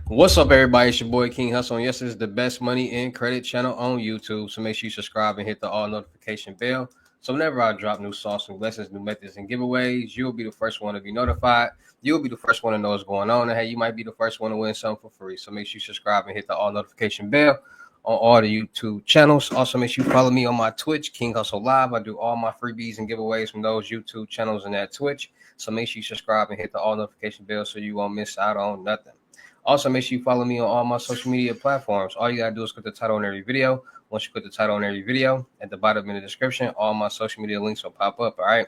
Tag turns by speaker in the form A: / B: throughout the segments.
A: What's up, everybody? It's your boy King Hussle, and yes, this is the best money and credit channel on YouTube. So make sure you subscribe and hit the all notification bell. So whenever I drop new sauce, new lessons, new methods, and giveaways, you'll be the first one to be notified. You'll be the first one to know what's going on, and hey, you might be the first one to win something for free. So make sure you subscribe and hit the all notification bell on all the YouTube channels. Also, make sure you follow me on my Twitch, King Hustle Live. I do all my freebies and giveaways from those YouTube channels and that Twitch. So make sure you subscribe and hit the all notification bell so you won't miss out on nothing. Also, make sure you follow me on all my social media platforms. All you gotta do is click the title on every video. Once you click the title on every video, at the bottom in the description, all my social media links will pop up. All right.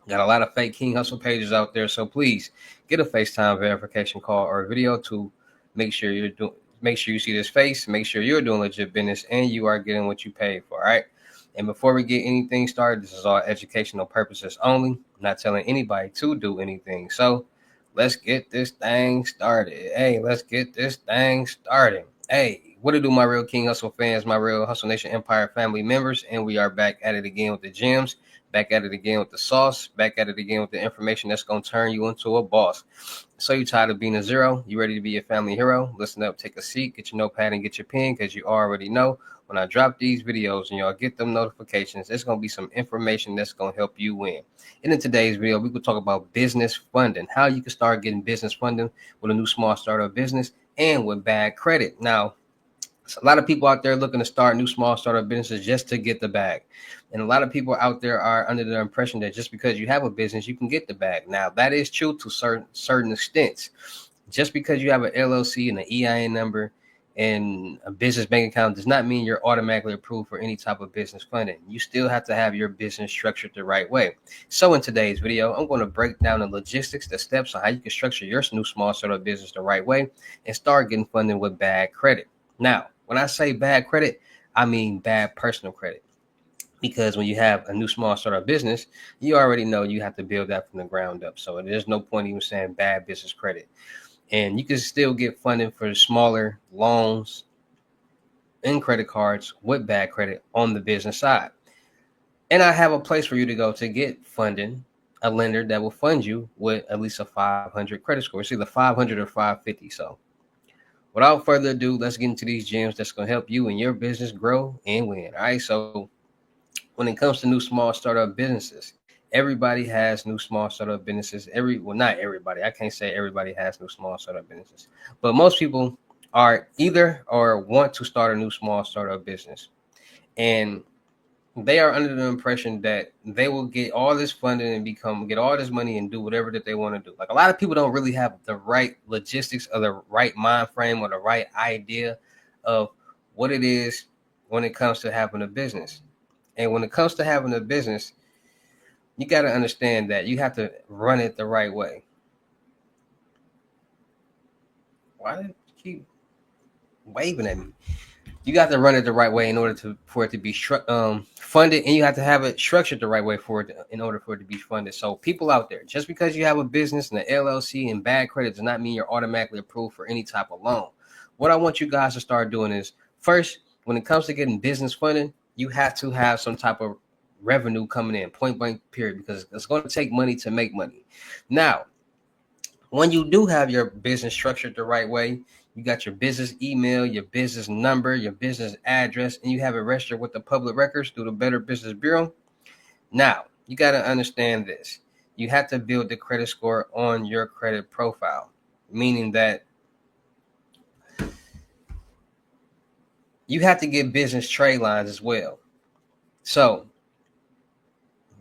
A: Got a lot of fake King Hustle pages out there, so please get a FaceTime verification call or video to make sure you're doing. Make sure you see this face. Make sure you're doing legit business and you are getting what you paid for. All right. And before we get anything started, this is all educational purposes only. I'm not telling anybody to do anything. So let's get this thing started. Hey, let's get this thing started. Hey, what to do, my real King Hustle fans, my real Hustle Nation Empire family members, and we are back at it again with the gems, back at it again with the sauce, back at it again with the information that's going to turn you into a boss. So you tired of being a zero? You ready to be a family hero? Listen up, take a seat, get your notepad and get your pen, because you already know when I drop these videos and y'all get them notifications, there's going to be some information that's going to help you win. And in today's video, we will talk about business funding, how you can start getting business funding with a new small startup business and with bad credit. Now, there's a lot of people out there looking to start new small startup businesses just to get the bag. And a lot of people out there are under the impression that just because you have a business, you can get the bag. Now, that is true to certain extents. Just because you have an LLC and an EIN number and a business bank account does not mean you're automatically approved for any type of business funding. You still have to have your business structured the right way. So in today's video, I'm going to break down the logistics, the steps on how you can structure your new small startup business the right way and start getting funding with bad credit. Now, when I say bad credit, I mean bad personal credit. Because when you have a new small startup business, you already know you have to build that from the ground up. So there's no point even saying bad business credit. And you can still get funding for smaller loans and credit cards with bad credit on the business side. And I have a place for you to go to get funding, a lender that will fund you with at least a 500 credit score. It's either 500 or 550. So without further ado, let's get into these gems that's going to help you and your business grow and win. All right. So when it comes to new small startup businesses, everybody has new small startup businesses. Not everybody. I can't say everybody has new small startup businesses, but most people are either or want to start a new small startup business, and they are under the impression that they will get all this funding and get all this money and do whatever that they want to do. Like, a lot of people don't really have the right logistics or the right mind frame or the right idea of what it is when it comes to having a business. And when it comes to having a business, you got to understand that you have to run it the right way. Why did you keep waving at me? You got to run it the right way in order for it to be funded, and you have to have it structured the right way in order for it to be funded. So people out there, just because you have a business and an LLC and bad credit does not mean you're automatically approved for any type of loan. What I want you guys to start doing is, first, when it comes to getting business funding, you have to have some type of revenue coming in, point blank period, because it's going to take money to make money. Now, when you do have your business structured the right way, you got your business email, your business number, your business address, and you have it registered with the public records through the Better Business Bureau. Now, you got to understand this. You have to build the credit score on your credit profile, meaning that you have to get business trade lines as well. So,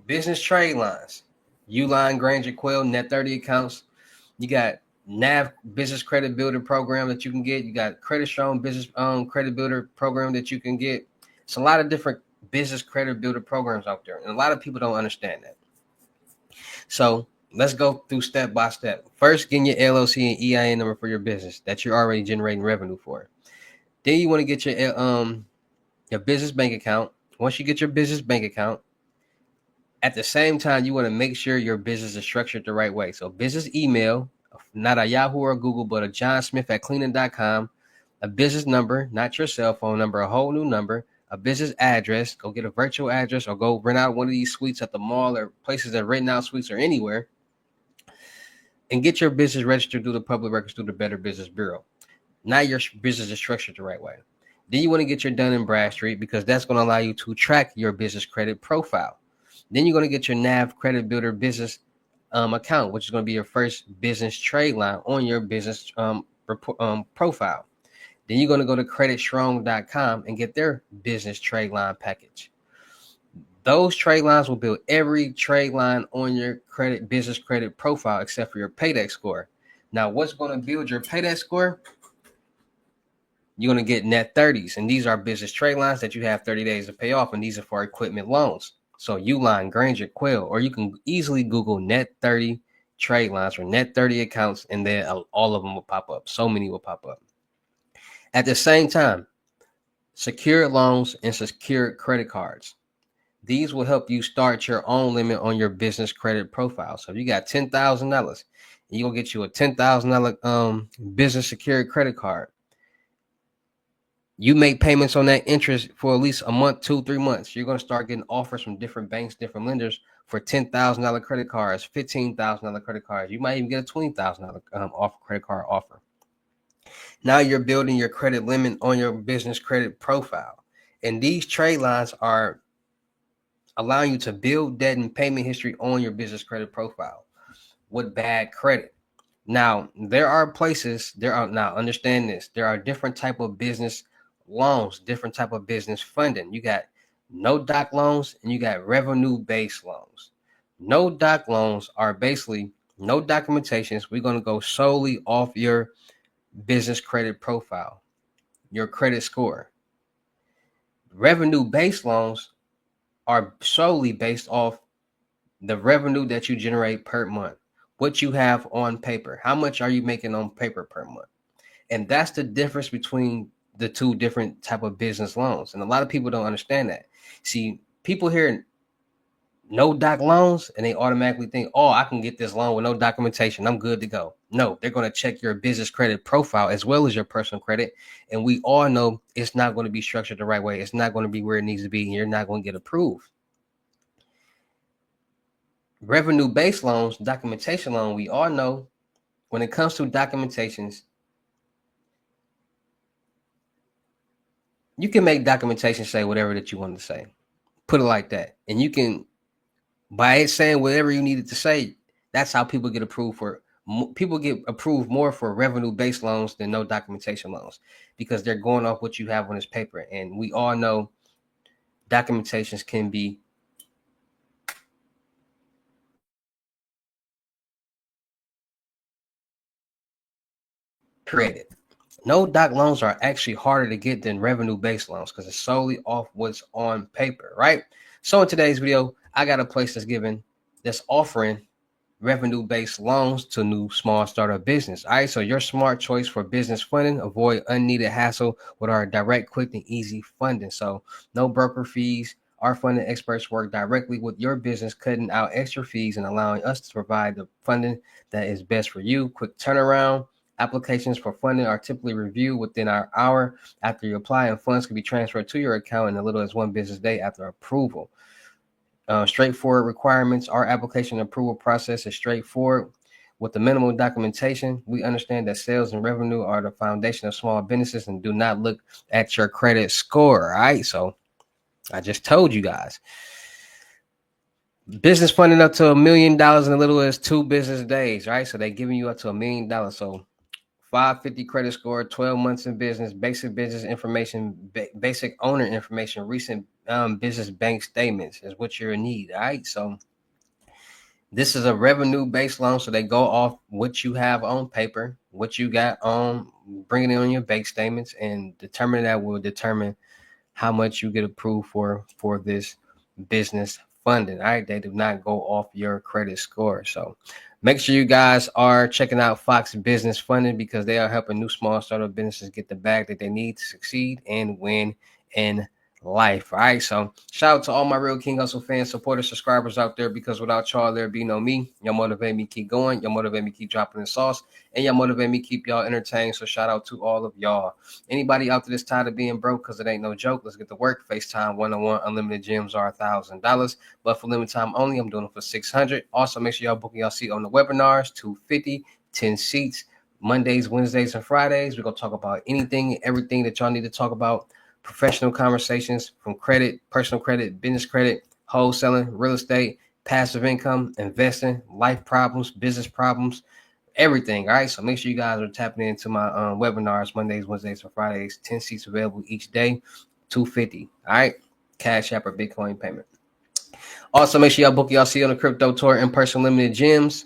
A: business trade lines, Uline, Granger, Quail, Net 30 accounts. You got NAV Business Credit Builder program that you can get. You got Credit Strong Business Credit Builder program that you can get. It's a lot of different business credit builder programs out there, and a lot of people don't understand that. So let's go through step by step. First, getting your LLC and EIN number for your business that you're already generating revenue for. Then you want to get your business bank account. Once you get your business bank account, at the same time, you want to make sure your business is structured the right way. So business email, not a Yahoo or Google, but a johnsmith@cleaning.com, a business number, not your cell phone number, a whole new number, a business address, go get a virtual address or go rent out one of these suites at the mall or places that rent out suites or anywhere, and get your business registered through the public records through the Better Business Bureau. Now your business is structured the right way. Then you want to get your Dun and Bradstreet because that's going to allow you to track your business credit profile. Then you're going to get your NAV Credit Builder business account, which is going to be your first business trade line on your business profile. Then you're going to go to creditstrong.com and get their business trade line package. Those trade lines will build every trade line on your business credit profile except for your paydex score. Now, what's going to build your paydex score? You're going to get net 30s. And these are business trade lines that you have 30 days to pay off. And these are for equipment loans. So Uline, Granger, Quail, or you can easily Google net 30 trade lines or net 30 accounts, and then all of them will pop up. So many will pop up. At the same time, secured loans and secured credit cards. These will help you start your own limit on your business credit profile. So if you got $10,000, you'll get you a $10,000 business secured credit card. You make payments on that interest for at least a month, 2-3 months. You're going to start getting offers from different banks, different lenders for $10,000 credit cards, $15,000 credit cards. You might even get a $20,000 credit card offer. Now you're building your credit limit on your business credit profile. And these trade lines are allowing you to build debt and payment history on your business credit profile with bad credit. Now, understand this. There are different type of business loans, different type of business funding. You got no doc loans and you got revenue-based loans. No doc loans are basically no documentations. We're going to go solely off your business credit profile, your credit score. Revenue-based loans are solely based off the revenue that you generate per month, what you have on paper, how much are you making on paper per month. And that's the difference between the two different type of business loans. And a lot of people don't understand that. See, people hear no doc loans and they automatically think, oh, I can get this loan with no documentation, I'm good to go. No, they're going to check your business credit profile as well as your personal credit. And we all know it's not going to be structured the right way. It's not going to be where it needs to be, and you're not going to get approved. Revenue-based loans, documentation loan, we all know when it comes to documentations, you can make documentation say whatever that you want to say. Put it like that. And you can, by it saying whatever you needed to say, that's how people get approved for. People get approved more for revenue-based loans than no documentation loans because they're going off what you have on this paper. And we all know documentations can be created. No doc loans are actually harder to get than revenue-based loans because it's solely off what's on paper, right? So in today's video, I got a place that's offering revenue-based loans to new small startup business. All right, so your smart choice for business funding. Avoid unneeded hassle with our direct, quick, and easy funding. So no broker fees. Our funding experts work directly with your business, cutting out extra fees and allowing us to provide the funding that is best for you. Quick turnaround. Applications for funding are typically reviewed within an hour after you apply, and funds can be transferred to your account in as little as 1 business day after approval. Straightforward requirements. Our application approval process is straightforward with the minimal documentation. We understand that sales and revenue are the foundation of small businesses and do not look at your credit score. All right, so I just told you guys. Business funding up to $1 million in as little as 2 business days, right? So they're giving you up to $1 million. So 550 credit score, 12 months in business, basic business information, basic owner information, recent business bank statements is what you're in need. All right. So this is a revenue-based loan. So they go off what you have on paper, what you got on, bringing it on your bank statements, and will determine how much you get approved for this business funding. All right. They do not go off your credit score. So make sure you guys are checking out Fox Business Funding because they are helping new small startup businesses get the bag that they need to succeed and win in life. All right. So shout out to all my Real King Hustle fans, supporters, subscribers out there, because without y'all, there'd be no me. Y'all motivate me keep going. Y'all motivate me keep dropping the sauce, and y'all motivate me keep y'all entertained. So shout out to all of y'all. Anybody out there that's tired of being broke, because it ain't no joke, let's get to work. FaceTime 1-on-1 unlimited gyms are $1,000, but for limited time only, I'm doing it for $600. Also, make sure y'all booking y'all seat on the webinars. $250, 10 seats. Mondays, Wednesdays, and Fridays. We're going to talk about anything and everything that y'all need to talk about. Professional conversations from credit, personal credit, business credit, wholesaling, real estate, passive income, investing, life problems, business problems, everything. All right. So make sure you guys are tapping into my webinars Mondays, Wednesdays, and Fridays. 10 seats available each day, $250. All right. Cash App or Bitcoin payment. Also, make sure y'all book y'all see on the crypto tour in person limited gyms.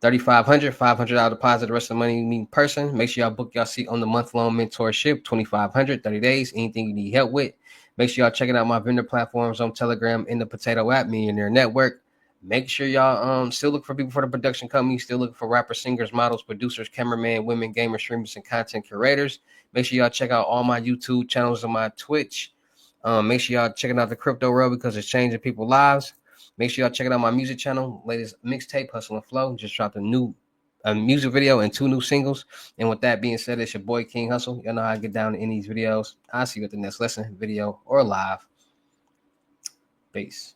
A: $3,500, $500 deposit. The rest of the money you need in person. Make sure y'all book y'all seat on the month-long mentorship. $2,500, 30 days. Anything you need help with. Make sure y'all checking out my vendor platforms on Telegram in the Potato app, Millionaire Network. Make sure y'all still look for people for the production company. Still looking for rappers, singers, models, producers, cameramen, women, gamers, streamers, and content curators. Make sure y'all check out all my YouTube channels and my Twitch. Make sure y'all checking out the crypto world because it's changing people's lives. Make sure y'all checking out my music channel. Latest mixtape, Hussle and Flow. Just dropped a music video and 2 new singles. And with that being said, it's your boy King Hussle. Y'all know how I get down in these videos. I'll see you at the next lesson, video, or live. Peace.